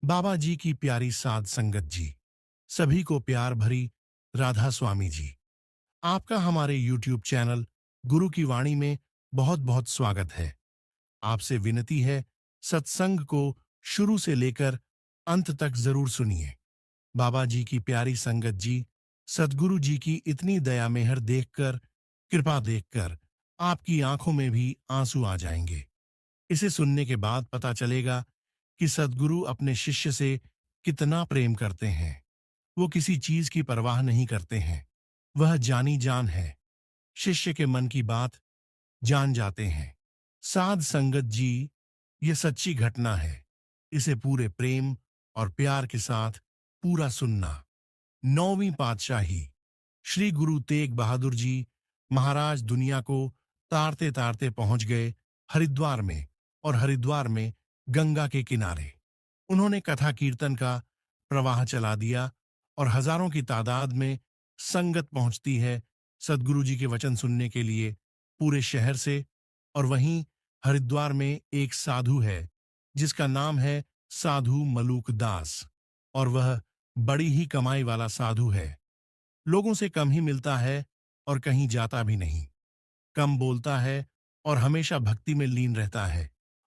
बाबा जी की प्यारी साध संगत जी, सभी को प्यार भरी राधा स्वामी जी, आपका हमारे YouTube चैनल गुरु की वाणी में बहुत बहुत स्वागत है। आपसे विनती है, सत्संग को शुरू से लेकर अंत तक जरूर सुनिए। बाबा जी की प्यारी संगत जी, सद्गुरु जी की इतनी दया मेहर देखकर, कृपा देखकर आपकी आंखों में भी आंसू आ जाएंगे। इसे सुनने के बाद पता चलेगा कि सद्गुरु अपने शिष्य से कितना प्रेम करते हैं। वो किसी चीज की परवाह नहीं करते हैं। वह जानी जान है। शिष्य के मन की बात जान जाते हैं। साध संगत जी, ये सच्ची घटना है। इसे पूरे प्रेम और प्यार के साथ पूरा सुनना। नौवीं पातशाही श्री गुरु तेग बहादुर जी महाराज दुनिया को तारते तारते पहुंच गए हरिद्वार में, और हरिद्वार में गंगा के किनारे उन्होंने कथा कीर्तन का प्रवाह चला दिया, और हजारों की तादाद में संगत पहुंचती है सद्गुरु जी के वचन सुनने के लिए पूरे शहर से। और वहीं हरिद्वार में एक साधु है जिसका नाम है साधु मलूक दास, और वह बड़ी ही कमाई वाला साधु है। लोगों से कम ही मिलता है और कहीं जाता भी नहीं। कम बोलता है और हमेशा भक्ति में लीन रहता है,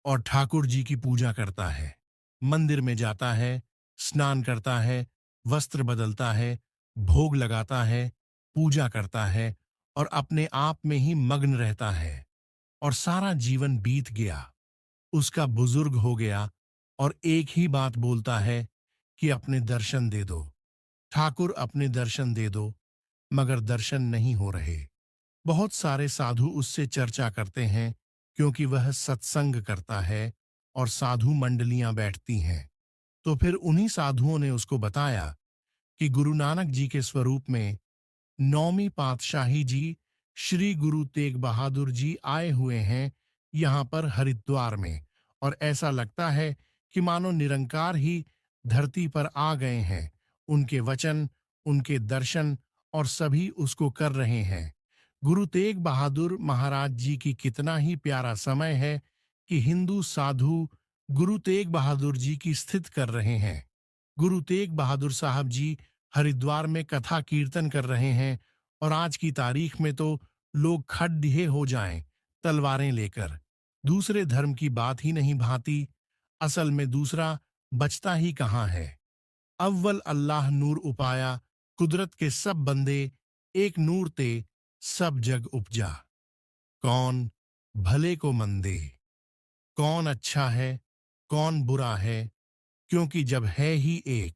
और ठाकुर जी की पूजा करता है। मंदिर में जाता है, स्नान करता है, वस्त्र बदलता है, भोग लगाता है, पूजा करता है, और अपने आप में ही मग्न रहता है। और सारा जीवन बीत गया, उसका बुजुर्ग हो गया, और एक ही बात बोलता है कि अपने दर्शन दे दो ठाकुर, अपने दर्शन दे दो। मगर दर्शन नहीं हो रहे। बहुत सारे साधु उससे चर्चा करते हैं, क्योंकि वह सत्संग करता है और साधु मंडलियां बैठती हैं। तो फिर उन्हीं साधुओं ने उसको बताया कि गुरु नानक जी के स्वरूप में नौवीं पातशाही जी श्री गुरु तेग बहादुर जी आए हुए हैं यहाँ पर हरिद्वार में, और ऐसा लगता है कि मानो निरंकार ही धरती पर आ गए हैं। उनके वचन, उनके दर्शन और सभी उसको कर रहे हैं। गुरु तेग बहादुर महाराज जी की कितना ही प्यारा समय है कि हिंदू साधु गुरु तेग बहादुर जी की स्थित कर रहे हैं। गुरु तेग बहादुर साहब जी हरिद्वार में कथा कीर्तन कर रहे हैं, और आज की तारीख में तो लोग खड़िए हो जाएं तलवारें लेकर। दूसरे धर्म की बात ही नहीं भाती। असल में दूसरा बचता ही कहाँ है। अव्वल अल्लाह नूर उपाया, कुदरत के सब बंदे एक नूर ते सब जग उपजा। कौन भले को मंदे, कौन अच्छा है कौन बुरा है, क्योंकि जब है ही एक,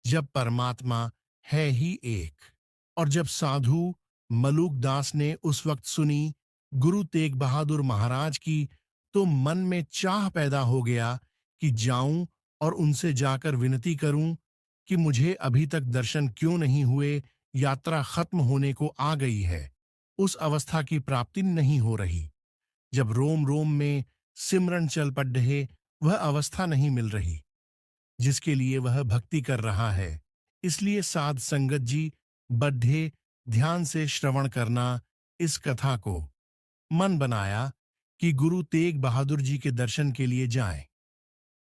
जब परमात्मा है ही एक। और जब साधु मलूक दास ने उस वक्त सुनी गुरु तेग बहादुर महाराज की, तो मन में चाह पैदा हो गया कि जाऊं और उनसे जाकर विनती करूं कि मुझे अभी तक दर्शन क्यों नहीं हुए। यात्रा खत्म होने को आ गई है, उस अवस्था की प्राप्ति नहीं हो रही। जब रोम रोम में सिमरन चल पड़े, वह अवस्था नहीं मिल रही जिसके लिए वह भक्ति कर रहा है। इसलिए साध संगत जी, बड्ढे ध्यान से श्रवण करना इस कथा को। मन बनाया कि गुरु तेग बहादुर जी के दर्शन के लिए जाएं।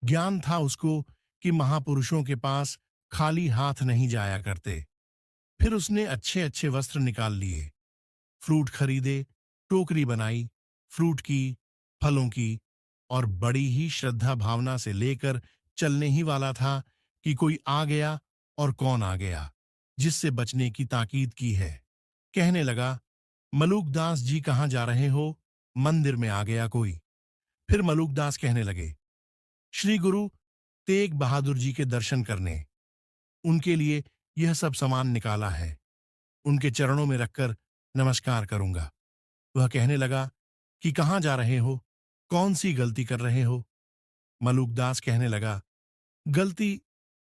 ज्ञान था उसको कि महापुरुषों के पास खाली हाथ नहीं जाया करते। फिर उसने अच्छे अच्छे वस्त्र निकाल लिए, फ्रूट खरीदे, टोकरी बनाई फ्रूट की, फलों की, और बड़ी ही श्रद्धा भावना से लेकर चलने ही वाला था कि कोई आ गया, और कौन आ गया जिससे बचने की ताकीद की है। कहने लगा, मलूक दास जी कहाँ जा रहे हो? मंदिर में आ गया कोई। फिर मलूक दास कहने लगे, श्री गुरु तेग बहादुर जी के दर्शन करने, उनके लिए यह सब सामान निकाला है, उनके चरणों में रखकर नमस्कार करूंगा। वह कहने लगा कि कहाँ जा रहे हो, कौन सी गलती कर रहे हो? मलूकदास कहने लगा, गलती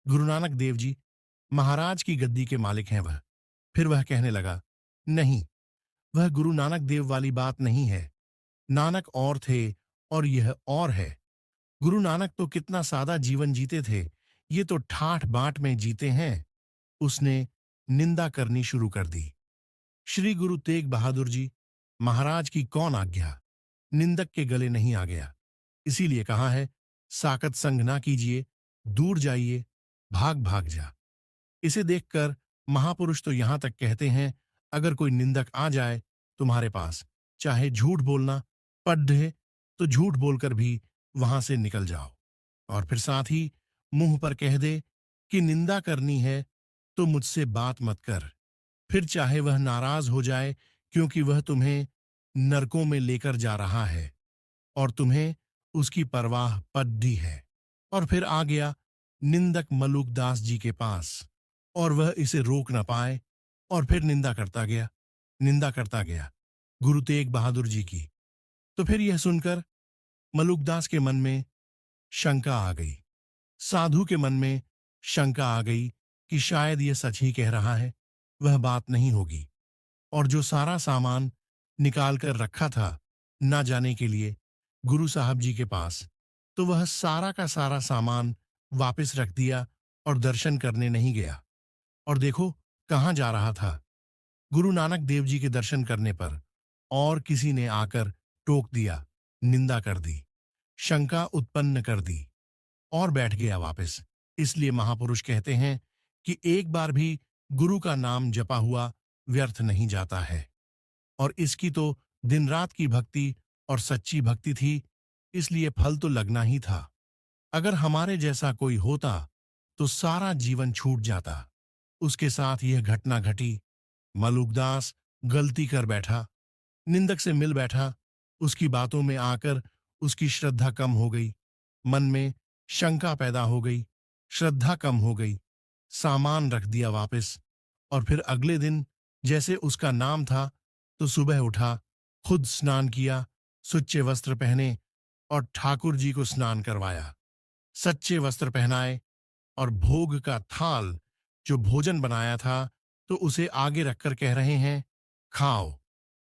गुरु नानक देव जी, महाराज की गद्दी के मालिक हैं वह। फिर वह कहने लगा, नहीं, वह गुरु नानक देव वाली बात नहीं है। नानक और थे और यह और है। गुरु नानक तो कितना सादा जीवन जीते थे, ये तो ठाठ बांट में जीते हैं। उसने निंदा करनी शुरू कर दी। श्री गुरु तेग बहादुर जी महाराज की कौन आज्ञा, निंदक के गले नहीं आ गया। इसीलिए कहा है, साकत संग ना कीजिए, दूर जाइए, भाग भाग जा। इसे देखकर महापुरुष तो यहां तक कहते हैं, अगर कोई निंदक आ जाए तुम्हारे पास, चाहे झूठ बोलना पड़ रहे, तो झूठ बोलकर भी वहां से निकल जाओ। और फिर साथ ही मुंह पर कह दे कि निंदा करनी है तो मुझसे बात मत कर। फिर चाहे वह नाराज हो जाए, क्योंकि वह तुम्हें नरकों में लेकर जा रहा है और तुम्हें उसकी परवाह पड्डी है। और फिर आ गया निंदक मलूकदास जी के पास, और वह इसे रोक न पाए, और फिर निंदा करता गया गुरु तेग बहादुर जी की। तो फिर यह सुनकर मलूकदास के मन में शंका आ गई, साधु के मन में शंका आ गई कि शायद यह सच ही कह रहा है, वह बात नहीं होगी। और जो सारा सामान निकाल कर रखा था ना जाने के लिए गुरु साहब जी के पास, तो वह सारा का सारा सामान वापस रख दिया और दर्शन करने नहीं गया। और देखो कहाँ जा रहा था, गुरु नानक देव जी के दर्शन करने पर। और किसी ने आकर टोक दिया, निंदा कर दी, शंका उत्पन्न कर दी, और बैठ गया वापस। इसलिए महापुरुष कहते हैं कि एक बार भी गुरु का नाम जपा हुआ व्यर्थ नहीं जाता है। और इसकी तो दिन रात की भक्ति और सच्ची भक्ति थी, इसलिए फल तो लगना ही था। अगर हमारे जैसा कोई होता तो सारा जीवन छूट जाता। उसके साथ यह घटना घटी। मलूकदास गलती कर बैठा, निंदक से मिल बैठा, उसकी बातों में आकर उसकी श्रद्धा कम हो गई, मन में शंका पैदा हो गई, श्रद्धा कम हो गई, सामान रख दिया वापस। और फिर अगले दिन जैसे उसका नाम था, तो सुबह उठा, खुद स्नान किया, सुच्चे वस्त्र पहने और ठाकुर जी को स्नान करवाया, सच्चे वस्त्र पहनाए, और भोग का थाल जो भोजन बनाया था, तो उसे आगे रखकर कह रहे हैं, खाओ।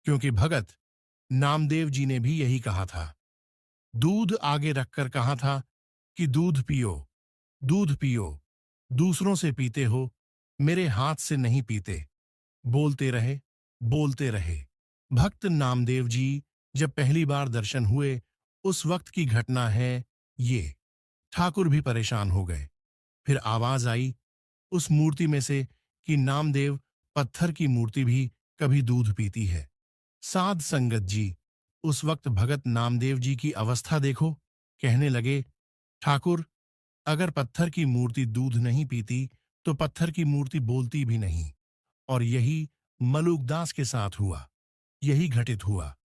क्योंकि भगत नामदेव जी ने भी यही कहा था। दूध आगे रखकर कहा था कि दूध पियो, दूध पियो, दूसरों से पीते हो, मेरे हाथ से नहीं पीते। बोलते रहे, बोलते रहे। भक्त नामदेव जी जब पहली बार दर्शन हुए, उस वक्त की घटना है ये। ठाकुर भी परेशान हो गए। फिर आवाज आई उस मूर्ति में से कि नामदेव, पत्थर की मूर्ति भी कभी दूध पीती है। साध संगत जी, उस वक्त भगत नामदेव जी की अवस्था देखो। कहने लगे, ठाकुर, अगर पत्थर की मूर्ति दूध नहीं पीती तो पत्थर की मूर्ति बोलती भी नहीं। और यही मलूकदास के साथ हुआ, यही घटित हुआ।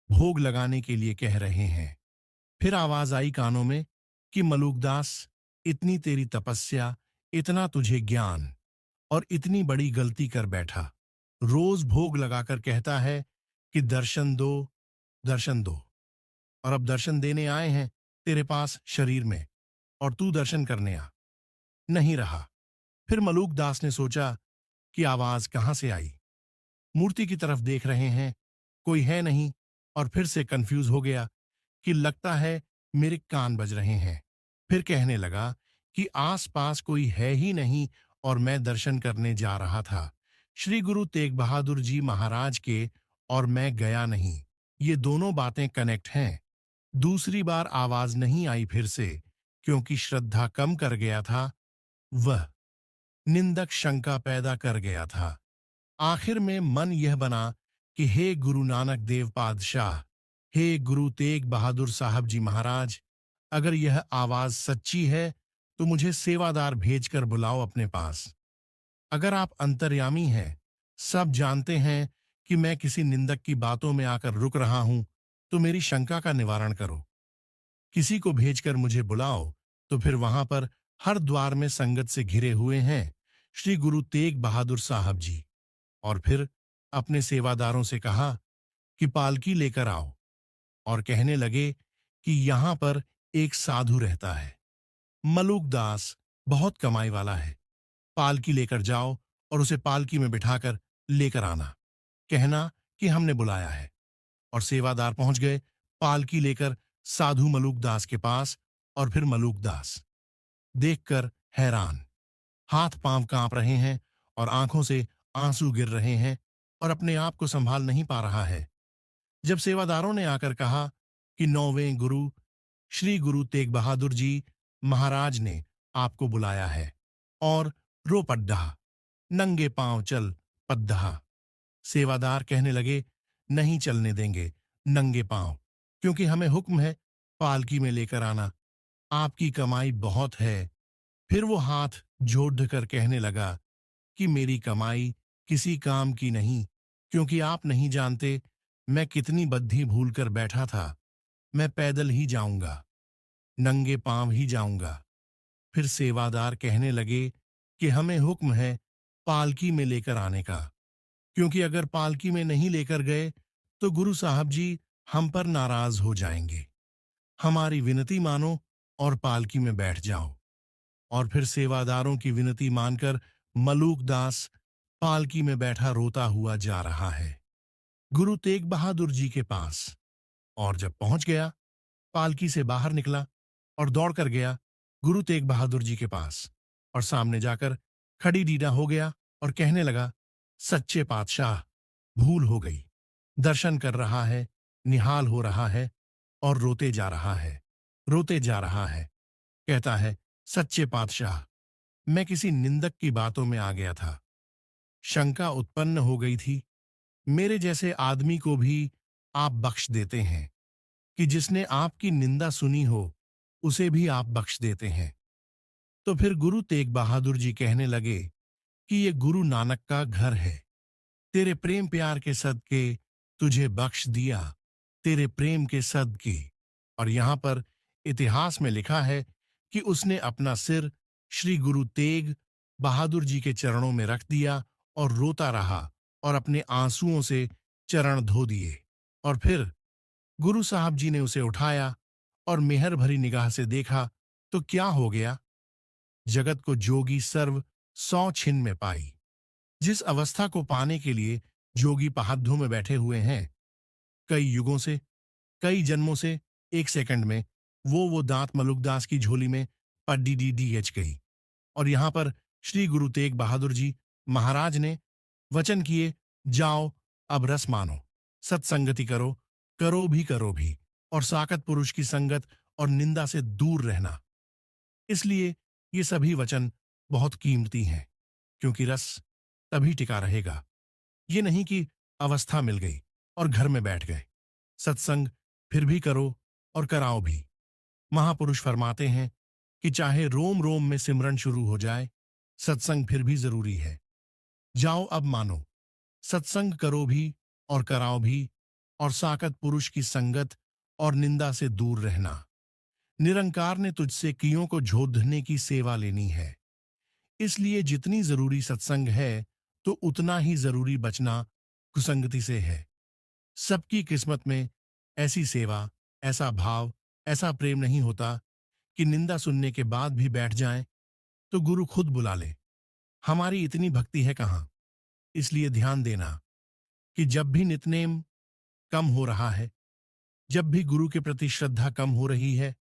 भोग लगाने के लिए कह रहे हैं। फिर आवाज आई कानों में कि मलूकदास, इतनी तेरी तपस्या, इतना तुझे ज्ञान, और इतनी बड़ी गलती कर बैठा। रोज भोग लगाकर कहता है कि दर्शन दो, दर्शन दो। और अब दर्शन देने आए हैं तेरे पास शरीर में, और तू दर्शन करने आ। नहीं रहा। फिर मलूकदास ने सोचा कि आवाज कहां से आई। मूर्ति की तरफ देख रहे हैं, कोई है नहीं, और फिर से कंफ्यूज हो गया कि लगता है मेरे कान बज रहे हैं। फिर कहने लगा कि आसपास कोई है ही नहीं, और मैं दर्शन करने जा रहा था श्री गुरु तेग बहादुर जी महाराज के, और मैं गया नहीं। ये दोनों बातें कनेक्ट हैं। दूसरी बार आवाज नहीं आई फिर से, क्योंकि श्रद्धा कम कर गया था, वह निंदक शंका पैदा कर गया था। आखिर में मन यह बना कि हे गुरु नानक देव पातशाह, हे गुरु तेग बहादुर साहब जी महाराज, अगर यह आवाज सच्ची है तो मुझे सेवादार भेजकर बुलाओ अपने पास। अगर आप अंतर्यामी हैं, सब जानते हैं कि मैं किसी निंदक की बातों में आकर रुक रहा हूं, तो मेरी शंका का निवारण करो। किसी को भेजकर मुझे बुलाओ। तो फिर वहां पर हर द्वार में संगत से घिरे हुए हैं श्री गुरु तेग बहादुर साहब जी। और फिर अपने सेवादारों से कहा कि पालकी लेकर आओ, और कहने लगे कि यहां पर एक साधु रहता है, मलूकदास, बहुत कमाई वाला है। पालकी लेकर जाओ और उसे पालकी में बिठाकर लेकर आना, कहना कि हमने बुलाया है। और सेवादार पहुंच गए पालकी लेकर साधु मलूकदास के पास। और फिर मलूकदास देखकर हैरान, हाथ पांव कांप रहे हैं और आंखों से आंसू गिर रहे हैं, और अपने आप को संभाल नहीं पा रहा है। जब सेवादारों ने आकर कहा कि 9वें गुरु श्री गुरु तेग बहादुर जी महाराज ने आपको बुलाया है और रो पड्डहा, नंगे पांव चल पद्दहा। सेवादार कहने लगे, नहीं चलने देंगे नंगे पांव, क्योंकि हमें हुक्म है पालकी में लेकर आना, आपकी कमाई बहुत है। फिर वो हाथ जोड़ कर कहने लगा कि मेरी कमाई किसी काम की नहीं, क्योंकि आप नहीं जानते मैं कितनी बद्धी भूल कर बैठा था। मैं पैदल ही जाऊंगा, नंगे पांव ही जाऊंगा। फिर सेवादार कहने लगे कि हमें हुक्म है पालकी में लेकर आने का, क्योंकि अगर पालकी में नहीं लेकर गए तो गुरु साहब जी हम पर नाराज हो जाएंगे। हमारी विनती मानो और पालकी में बैठ जाओ। और फिर सेवादारों की विनती मानकर मलूक दास पालकी में बैठा रोता हुआ जा रहा है गुरु तेग बहादुर जी के पास। और जब पहुंच गया, पालकी से बाहर निकला और दौड़कर गया गुरु तेग बहादुर जी के पास और सामने जाकर खड़ी डीडा हो गया और कहने लगा, सच्चे पातशाह, भूल हो गई। दर्शन कर रहा है, निहाल हो रहा है और रोते जा रहा है, रोते जा रहा है। कहता है, सच्चे पातशाह, मैं किसी निंदक की बातों में आ गया था। शंका उत्पन्न हो गई थी। मेरे जैसे आदमी को भी आप बख्श देते हैं कि जिसने आपकी निंदा सुनी हो उसे भी आप बख्श देते हैं। तो फिर गुरु तेग बहादुर जी कहने लगे कि ये गुरु नानक का घर है। तेरे प्रेम प्यार के सदके तुझे बख्श दिया, तेरे प्रेम के सदके। और यहां पर इतिहास में लिखा है कि उसने अपना सिर श्री गुरु तेग बहादुर जी के चरणों में रख दिया और रोता रहा और अपने आंसुओं से चरण धो दिए। और फिर गुरु साहब जी ने उसे उठाया और मेहर भरी निगाह से देखा तो क्या हो गया? जगत को जोगी सर्व 100 छिन में पाई। जिस अवस्था को पाने के लिए जोगी पहाड़ों में बैठे हुए हैं, कई युगों से, कई जन्मों से, एक सेकंड में वो दांत मलुकदास की झोली में पड्डी डी डी एच गई। और यहां पर श्री गुरु तेग बहादुर जी महाराज ने वचन किए, जाओ अब रस मानो, सत्संगति करो, करो भी, और साकत पुरुष की संगत और निंदा से दूर रहना। इसलिए ये सभी वचन बहुत कीमती हैं, क्योंकि रस तभी टिका रहेगा। ये नहीं कि अवस्था मिल गई और घर में बैठ गए। सत्संग फिर भी करो और कराओ भी। महापुरुष फरमाते हैं कि चाहे रोम रोम में सिमरन शुरू हो जाए, सत्संग फिर भी जरूरी है। जाओ अब मानो, सत्संग करो भी और कराओ भी, और साकत पुरुष की संगत और निंदा से दूर रहना। निरंकार ने तुझसे कियों को झोधने की सेवा लेनी है। इसलिए जितनी जरूरी सत्संग है, तो उतना ही जरूरी बचना कुसंगति से है। सबकी किस्मत में ऐसी सेवा, ऐसा भाव, ऐसा प्रेम नहीं होता कि निंदा सुनने के बाद भी बैठ जाएं तो गुरु खुद बुला ले। हमारी इतनी भक्ति है कहाँ? इसलिए ध्यान देना कि जब भी नितनेम कम हो रहा है, जब भी गुरु के प्रति श्रद्धा कम हो रही है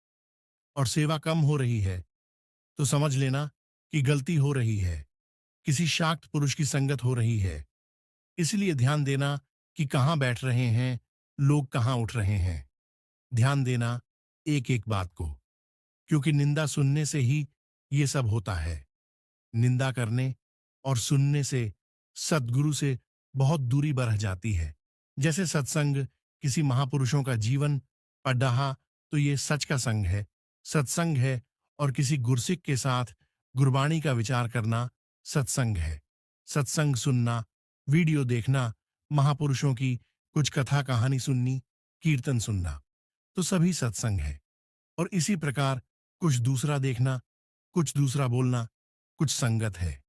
और सेवा कम हो रही है, तो समझ लेना कि गलती हो रही है, किसी शाक्त पुरुष की संगत हो रही है। इसलिए ध्यान देना कि कहाँ बैठ रहे हैं, लोग कहाँ उठ रहे हैं। ध्यान देना एक एक बात को, क्योंकि निंदा सुनने से ही ये सब होता है। निंदा करने और सुनने से सद्गुरु से बहुत दूरी बढ़ जाती है। जैसे सत्संग किसी महापुरुषों का जीवन पढ़ा तो ये सच का संग है, सत्संग है, और किसी गुरसिक के साथ गुरबाणी का विचार करना सत्संग है। सत्संग सुनना, वीडियो देखना, महापुरुषों की कुछ कथा कहानी सुननी, कीर्तन सुनना, तो सभी सत्संग है। और इसी प्रकार कुछ दूसरा देखना, कुछ दूसरा बोलना, कुछ संगत है।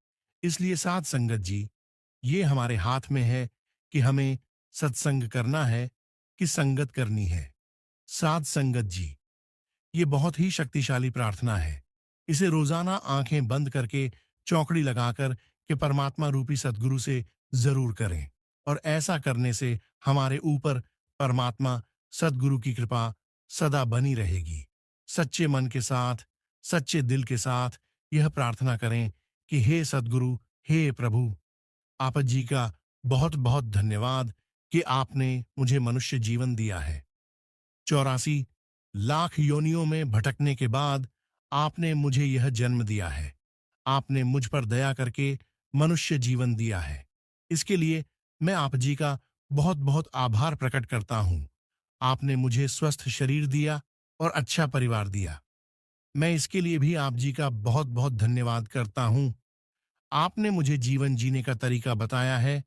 इसलिए साध संगत जी, ये हमारे हाथ में है कि हमें सत्संग करना है कि संगत करनी है। साध संगत जी, ये बहुत ही शक्तिशाली प्रार्थना है। इसे रोजाना आंखें बंद करके चौकड़ी लगाकर के परमात्मा रूपी सद्गुरु से जरूर करें। और ऐसा करने से हमारे ऊपर परमात्मा सद्गुरु की कृपा सदा बनी रहेगी। सच्चे मन के साथ, सच्चे दिल के साथ यह प्रार्थना करें कि हे सद्गुरु, हे प्रभु, आप जी का बहुत बहुत धन्यवाद कि आपने मुझे मनुष्य जीवन दिया है। 84 लाख योनियों में भटकने के बाद आपने मुझे यह जन्म दिया है। आपने मुझ पर दया करके मनुष्य जीवन दिया है। इसके लिए मैं आप जी का बहुत बहुत आभार प्रकट करता हूँ। आपने मुझे स्वस्थ शरीर दिया और अच्छा परिवार दिया। मैं इसके लिए भी आप जी का बहुत बहुत धन्यवाद करता हूँ। आपने मुझे जीवन जीने का तरीका बताया है।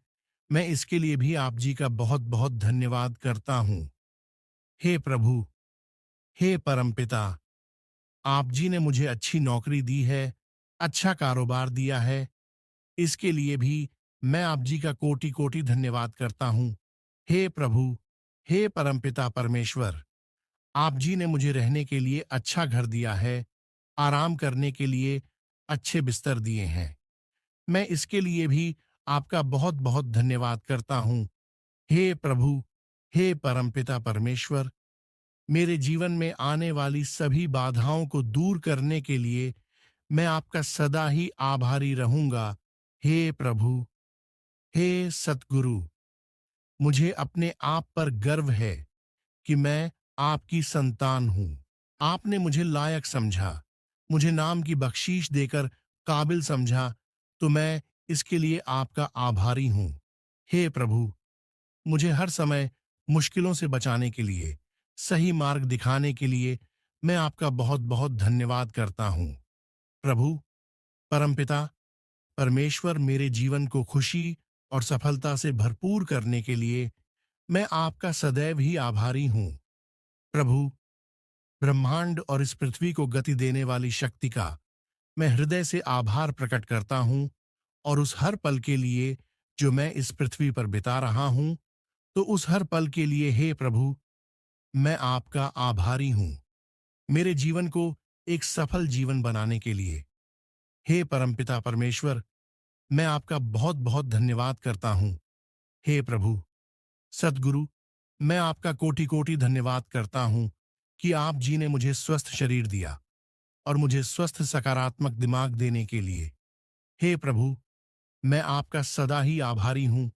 मैं इसके लिए भी आप जी का बहुत बहुत धन्यवाद करता हूँ। हे प्रभु, हे परमपिता, आप जी ने मुझे अच्छी नौकरी दी है, अच्छा कारोबार दिया है। इसके लिए भी मैं आप जी का कोटि कोटि धन्यवाद करता हूँ। हे प्रभु, हे परमपिता परमेश्वर, आप जी ने मुझे रहने के लिए अच्छा घर दिया है, आराम करने के लिए अच्छे बिस्तर दिए हैं। मैं इसके लिए भी आपका बहुत बहुत धन्यवाद करता हूँ। हे प्रभु, हे परमपिता परमेश्वर, मेरे जीवन में आने वाली सभी बाधाओं को दूर करने के लिए मैं आपका सदा ही आभारी रहूंगा। हे प्रभु, हे सतगुरु, मुझे अपने आप पर गर्व है कि मैं आपकी संतान हूँ। आपने मुझे लायक समझा, मुझे नाम की बख्शीश देकर काबिल समझा, तो मैं इसके लिए आपका आभारी हूँ। हे प्रभु, मुझे हर समय मुश्किलों से बचाने के लिए, सही मार्ग दिखाने के लिए मैं आपका बहुत बहुत धन्यवाद करता हूँ। प्रभु, परमपिता परमेश्वर, मेरे जीवन को खुशी और सफलता से भरपूर करने के लिए मैं आपका सदैव ही आभारी हूँ। प्रभु, ब्रह्मांड और इस पृथ्वी को गति देने वाली शक्ति का मैं हृदय से आभार प्रकट करता हूँ, और उस हर पल के लिए जो मैं इस पृथ्वी पर बिता रहा हूँ, तो उस हर पल के लिए हे प्रभु, मैं आपका आभारी हूँ। मेरे जीवन को एक सफल जीवन बनाने के लिए हे परमपिता परमेश्वर, मैं आपका बहुत बहुत धन्यवाद करता हूँ। हे प्रभु, सद्गुरु, मैं आपका कोटि कोटि धन्यवाद करता हूँ कि आप जी ने मुझे स्वस्थ शरीर दिया और मुझे स्वस्थ सकारात्मक दिमाग देने के लिए। हे प्रभु, मैं आपका सदा ही आभारी हूँ,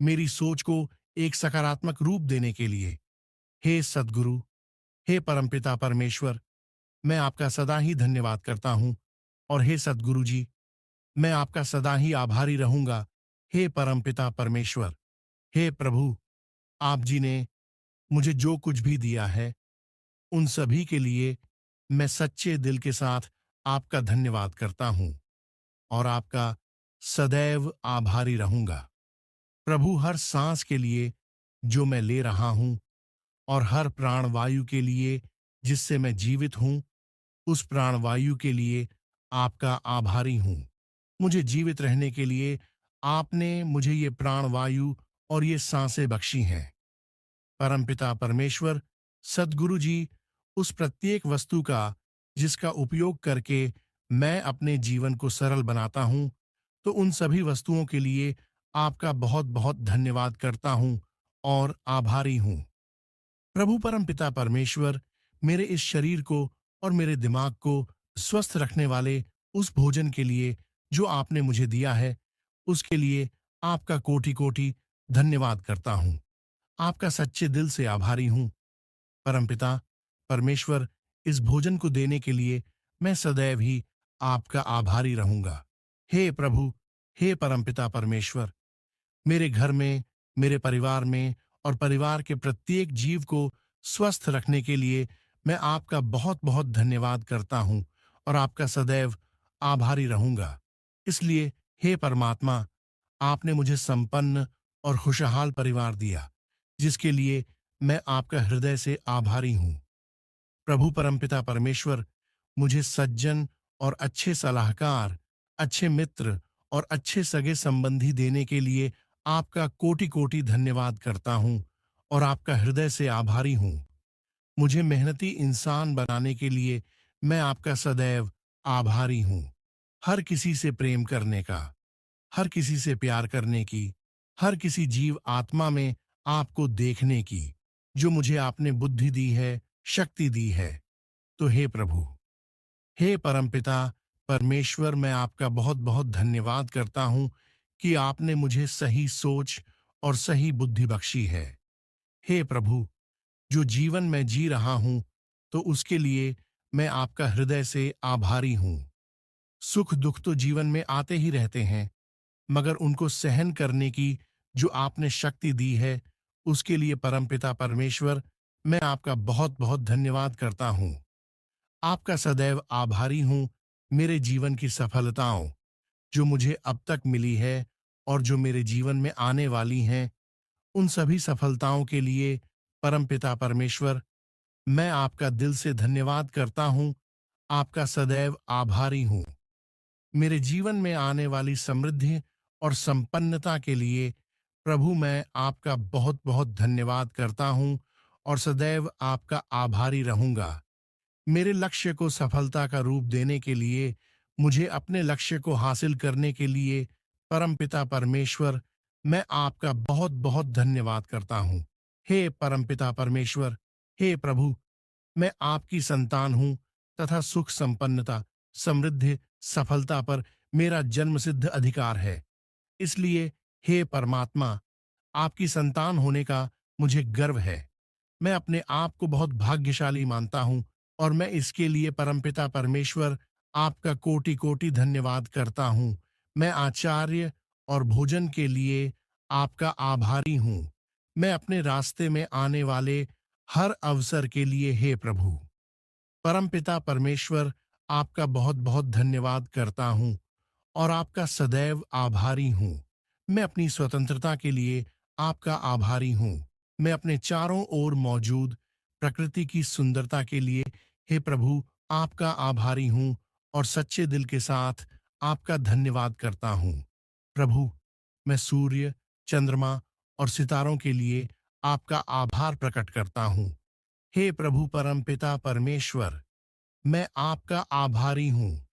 मेरी सोच को एक सकारात्मक रूप देने के लिए। हे सद्गुरु, हे परमपिता परमेश्वर, मैं आपका सदा ही धन्यवाद करता हूँ, और हे सद्गुरु जी, मैं आपका सदा ही आभारी रहूंगा। हे परमपिता परमेश्वर, हे प्रभु, आप जी ने मुझे जो कुछ भी दिया है, उन सभी के लिए मैं सच्चे दिल के साथ आपका धन्यवाद करता हूँ और आपका सदैव आभारी रहूंगा। प्रभु, हर सांस के लिए जो मैं ले रहा हूँ और हर प्राणवायु के लिए जिससे मैं जीवित हूँ, उस प्राणवायु के लिए आपका आभारी हूँ। मुझे जीवित रहने के लिए आपने मुझे ये प्राणवायु और ये सांसें बख्शी हैं। परमपिता परमेश्वर, सद्गुरु जी, उस प्रत्येक वस्तु का जिसका उपयोग करके मैं अपने जीवन को सरल बनाता हूँ, तो उन सभी वस्तुओं के लिए आपका बहुत बहुत धन्यवाद करता हूँ और आभारी हूँ। प्रभु परमपिता परमेश्वर, मेरे इस शरीर को और मेरे दिमाग को स्वस्थ रखने वाले उस भोजन के लिए जो आपने मुझे दिया है, उसके लिए आपका कोटि कोटि धन्यवाद करता हूँ। आपका सच्चे दिल से आभारी हूँ। परमपिता परमेश्वर, इस भोजन को देने के लिए मैं सदैव ही आपका आभारी रहूंगा। हे प्रभु, हे परमपिता परमेश्वर, मेरे घर में, मेरे परिवार में और परिवार के प्रत्येक जीव को स्वस्थ रखने के लिए मैं आपका बहुत बहुत धन्यवाद करता हूँ और आपका सदैव आभारी रहूंगा। इसलिए हे परमात्मा, आपने मुझे संपन्न और खुशहाल परिवार दिया, जिसके लिए मैं आपका हृदय से आभारी हूँ। प्रभु परमपिता परमेश्वर, मुझे सज्जन और अच्छे सलाहकार, अच्छे मित्र और अच्छे सगे संबंधी देने के लिए आपका कोटि कोटि धन्यवाद करता हूँ और आपका हृदय से आभारी हूँ। मुझे मेहनती इंसान बनाने के लिए मैं आपका सदैव आभारी हूँ। हर किसी से प्रेम करने का, हर किसी से प्यार करने की, हर किसी जीव आत्मा में आपको देखने की, जो मुझे आपने बुद्धि दी है, शक्ति दी है। तो हे प्रभु, हे परमपिता परमेश्वर, मैं आपका बहुत बहुत धन्यवाद करता हूँ कि आपने मुझे सही सोच और सही बुद्धि बख्शी है। हे प्रभु, जो जीवन मैं जी रहा हूँ, तो उसके लिए मैं आपका हृदय से आभारी हूँ। सुख दुख तो जीवन में आते ही रहते हैं, मगर उनको सहन करने की जो आपने शक्ति दी है, उसके लिए परमपिता परमेश्वर, मैं आपका बहुत बहुत धन्यवाद करता हूँ। आपका सदैव आभारी हूँ मेरे जीवन की सफलताओं, जो मुझे अब तक मिली है और जो मेरे जीवन में आने वाली हैं, उन सभी सफलताओं के लिए परमपिता परमेश्वर, मैं आपका दिल से धन्यवाद करता हूँ, आपका सदैव आभारी हूँ। मेरे जीवन में आने वाली समृद्धि और संपन्नता के लिए प्रभु मैं आपका बहुत बहुत धन्यवाद करता हूँ और सदैव आपका आभारी रहूंगा। मेरे लक्ष्य को सफलता का रूप देने के लिए, मुझे अपने लक्ष्य को हासिल करने के लिए परमपिता परमेश्वर, मैं आपका बहुत बहुत धन्यवाद करता हूँ। हे परमपिता परमेश्वर, हे प्रभु, मैं आपकी संतान हूँ तथा सुख संपन्नता, समृद्धि, सफलता पर मेरा जन्मसिद्ध अधिकार है। इसलिए हे परमात्मा, आपकी संतान होने का मुझे गर्व है। मैं अपने आप को बहुत भाग्यशाली मानता हूँ और मैं इसके लिए परमपिता परमेश्वर आपका कोटि कोटि धन्यवाद करता हूँ। मैं आचार्य और भोजन के लिए आपका आभारी हूँ। मैं अपने रास्ते में आने वाले हर अवसर के लिए हे प्रभु परमपिता परमेश्वर, आपका बहुत बहुत धन्यवाद करता हूँ और आपका सदैव आभारी हूँ। मैं अपनी स्वतंत्रता के लिए आपका आभारी हूँ। मैं अपने चारों ओर मौजूद प्रकृति की सुंदरता के लिए हे प्रभु आपका आभारी हूँ और सच्चे दिल के साथ आपका धन्यवाद करता हूँ। प्रभु, मैं सूर्य, चंद्रमा और सितारों के लिए आपका आभार प्रकट करता हूँ। हे प्रभु परमपिता परमेश्वर, मैं आपका आभारी हूँ।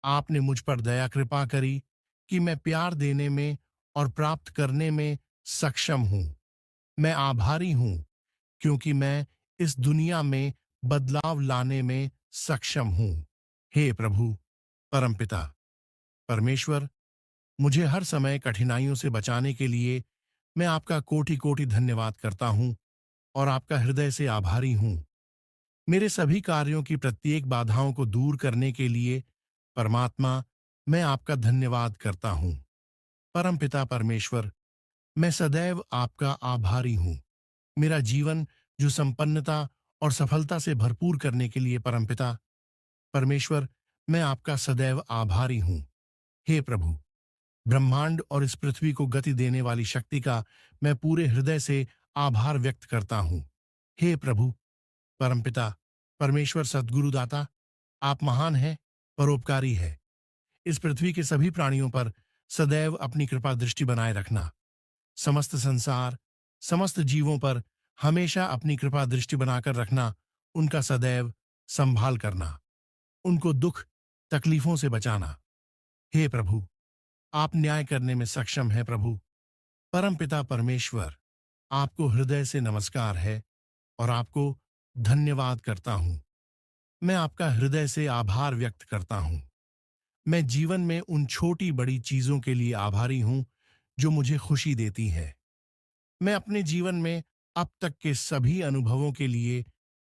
आपने मुझ पर दया कृपा करी कि मैं प्यार देने में और प्राप्त करने में सक्षम हूँ। मैं आभारी हूँ क्योंकि मैं इस दुनिया में बदलाव लाने में सक्षम हूँ। हे प्रभु परमपिता परमेश्वर, मुझे हर समय कठिनाइयों से बचाने के लिए मैं आपका कोटि कोटि धन्यवाद करता हूँ और आपका हृदय से आभारी हूँ। मेरे सभी कार्यों की प्रत्येक बाधाओं को दूर करने के लिए परमात्मा, मैं आपका धन्यवाद करता हूँ। परमपिता परमेश्वर, मैं सदैव आपका आभारी हूँ। मेरा जीवन जो संपन्नता और सफलता से भरपूर करने के लिए परमपिता परमेश्वर, मैं आपका सदैव आभारी हूँ। हे प्रभु, ब्रह्मांड और इस पृथ्वी को गति देने वाली शक्ति का मैं पूरे हृदय से आभार व्यक्त करता हूँ। हे प्रभु परमपिता परमेश्वर सद्गुरुदाता, आप महान हैं, परोपकारी है। इस पृथ्वी के सभी प्राणियों पर सदैव अपनी कृपा दृष्टि बनाए रखना। समस्त संसार, समस्त जीवों पर हमेशा अपनी कृपा दृष्टि बनाकर रखना, उनका सदैव संभाल करना, उनको दुख तकलीफों से बचाना। हे प्रभु, आप न्याय करने में सक्षम हैं प्रभु। परमपिता परमेश्वर, आपको हृदय से नमस्कार है और आपको धन्यवाद करता हूँ। मैं आपका हृदय से आभार व्यक्त करता हूँ। मैं जीवन में उन छोटी बड़ी चीजों के लिए आभारी हूँ जो मुझे खुशी देती है। मैं अपने जीवन में अब तक के सभी अनुभवों के लिए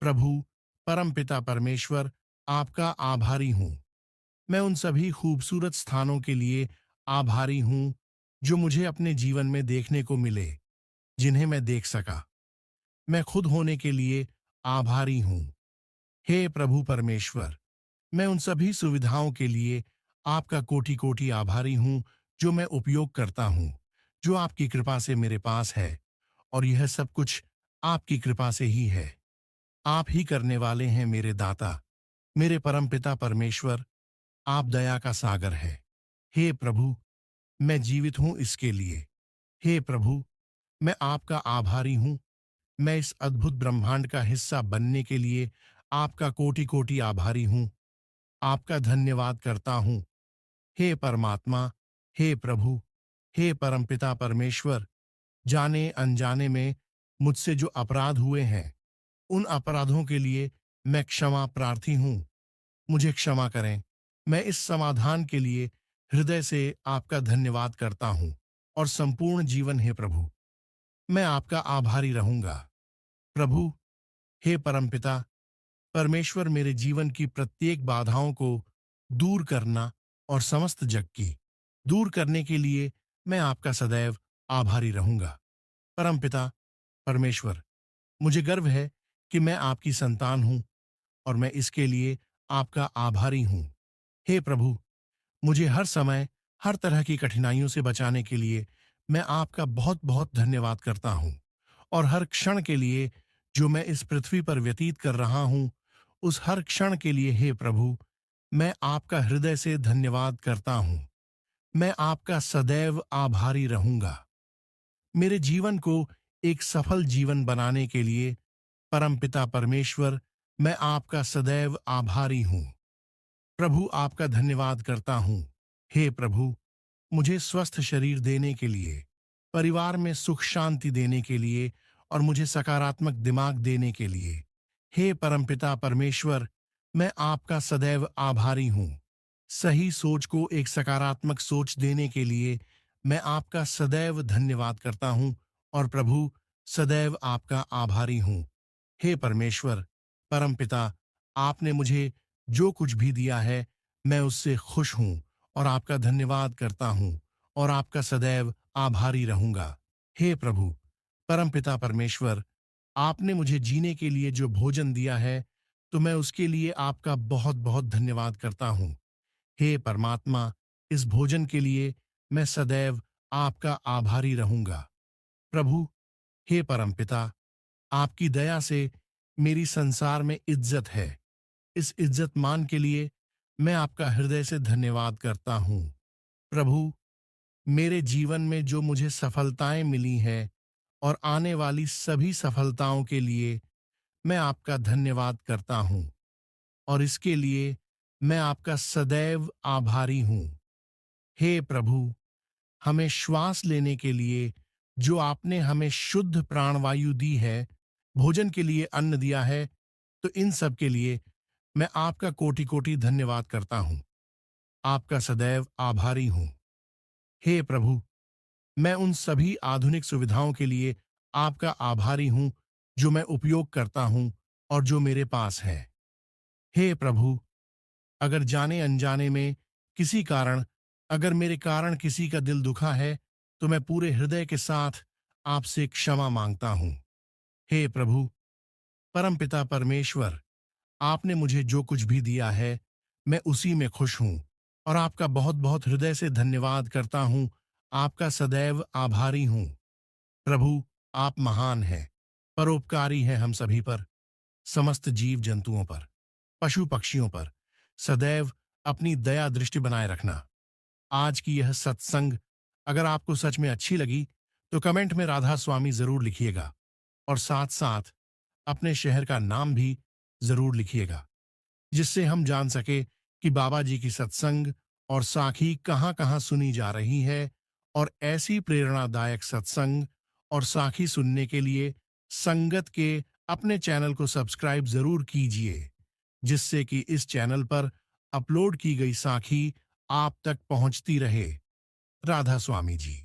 प्रभु परमपिता परमेश्वर आपका आभारी हूँ। मैं उन सभी खूबसूरत स्थानों के लिए आभारी हूँ जो मुझे अपने जीवन में देखने को मिले, जिन्हें मैं देख सका। मैं खुद होने के लिए आभारी हूँ। हे प्रभु परमेश्वर, मैं उन सभी सुविधाओं के लिए आपका कोटि कोटि आभारी हूँ जो मैं उपयोग करता हूँ, जो आपकी कृपा से मेरे पास है, और यह सब कुछ आपकी कृपा से ही है। आप ही करने वाले हैं मेरे दाता, मेरे परमपिता परमेश्वर, आप दया का सागर है। हे प्रभु, मैं जीवित हूँ इसके लिए। हे प्रभु, मैं आपका आभारी हूँ। मैं इस अद्भुत ब्रह्मांड का हिस्सा बनने के लिए आपका कोटि कोटि आभारी हूँ। आपका धन्यवाद करता हूँ। हे परमात्मा, हे प्रभु, हे परमपिता परमेश्वर, जाने अनजाने में मुझसे जो अपराध हुए हैं, उन अपराधों के लिए मैं क्षमा प्रार्थी हूँ। मुझे क्षमा करें। मैं इस समाधान के लिए हृदय से आपका धन्यवाद करता हूँ और संपूर्ण जीवन हे प्रभु, मैं आपका आभारी रहूंगा। प्रभु, हे परमपिता, परमेश्वर मेरे जीवन की प्रत्येक बाधाओं को दूर करना और समस्त जग की दूर करने के लिए मैं आपका सदैव आभारी रहूंगा। परमपिता परमेश्वर, मुझे गर्व है कि मैं आपकी संतान हूं और मैं इसके लिए आपका आभारी हूं। हे प्रभु, मुझे हर समय हर तरह की कठिनाइयों से बचाने के लिए मैं आपका बहुत बहुत धन्यवाद करता हूं और हर क्षण के लिए जो मैं इस पृथ्वी पर व्यतीत कर रहा हूं, उस हर क्षण के लिए हे प्रभु, मैं आपका हृदय से धन्यवाद करता हूं। मैं आपका सदैव आभारी रहूंगा। मेरे जीवन को एक सफल जीवन बनाने के लिए परमपिता परमेश्वर, मैं आपका सदैव आभारी हूं। प्रभु, आपका धन्यवाद करता हूं। हे प्रभु, मुझे स्वस्थ शरीर देने के लिए, परिवार में सुख शांति देने के लिए और मुझे सकारात्मक दिमाग देने के लिए हे परमपिता परमेश्वर, मैं आपका सदैव आभारी हूँ। सही सोच को एक सकारात्मक सोच देने के लिए मैं आपका सदैव धन्यवाद करता हूँ और प्रभु, सदैव आपका आभारी हूँ। हे परमेश्वर, परमपिता, आपने मुझे जो कुछ भी दिया है, मैं उससे खुश हूँ और आपका धन्यवाद करता हूँ और आपका सदैव आभारी रहूंगा। हे प्रभु, परमपिता परमेश्वर, आपने मुझे जीने के लिए जो भोजन दिया है, तो मैं उसके लिए आपका बहुत बहुत धन्यवाद करता हूँ। हे परमात्मा, इस भोजन के लिए मैं सदैव आपका आभारी रहूंगा। प्रभु, हे परमपिता, आपकी दया से मेरी संसार में इज्जत है। इस इज्जत मान के लिए मैं आपका हृदय से धन्यवाद करता हूँ। प्रभु, मेरे जीवन में जो मुझे सफलताएं मिली हैं और आने वाली सभी सफलताओं के लिए मैं आपका धन्यवाद करता हूँ और इसके लिए मैं आपका सदैव आभारी हूँ। हे प्रभु, हमें श्वास लेने के लिए जो आपने हमें शुद्ध प्राणवायु दी है, भोजन के लिए अन्न दिया है, तो इन सब के लिए मैं आपका कोटि कोटि धन्यवाद करता हूँ। आपका सदैव आभारी हूँ। हे प्रभु, मैं उन सभी आधुनिक सुविधाओं के लिए आपका आभारी हूँ जो मैं उपयोग करता हूँ और जो मेरे पास है। हे प्रभु, अगर जाने अनजाने में किसी कारण, अगर मेरे कारण किसी का दिल दुखा है, तो मैं पूरे हृदय के साथ आपसे क्षमा मांगता हूँ। हे प्रभु, परमपिता परमेश्वर, आपने मुझे जो कुछ भी दिया है, मैं उसी में खुश हूँ और आपका बहुत बहुत हृदय से धन्यवाद करता हूँ। आपका सदैव आभारी हूँ। प्रभु, आप महान हैं, परोपकारी हैं हम सभी पर, समस्त जीव जंतुओं पर, पशु पक्षियों पर सदैव अपनी दया दृष्टि बनाए रखना। आज की यह सत्संग अगर आपको सच में अच्छी लगी, तो कमेंट में राधा स्वामी जरूर लिखिएगा और साथ साथ अपने शहर का नाम भी जरूर लिखिएगा, जिससे हम जान सके कि बाबा जी की सत्संग और साखी कहाँ कहाँ सुनी जा रही है। और ऐसी प्रेरणादायक सत्संग और साखी सुनने के लिए संगत के अपने चैनल को सब्सक्राइब जरूर कीजिए, जिससे कि इस चैनल पर अपलोड की गई साखी आप तक पहुंचती रहे। राधा स्वामी जी।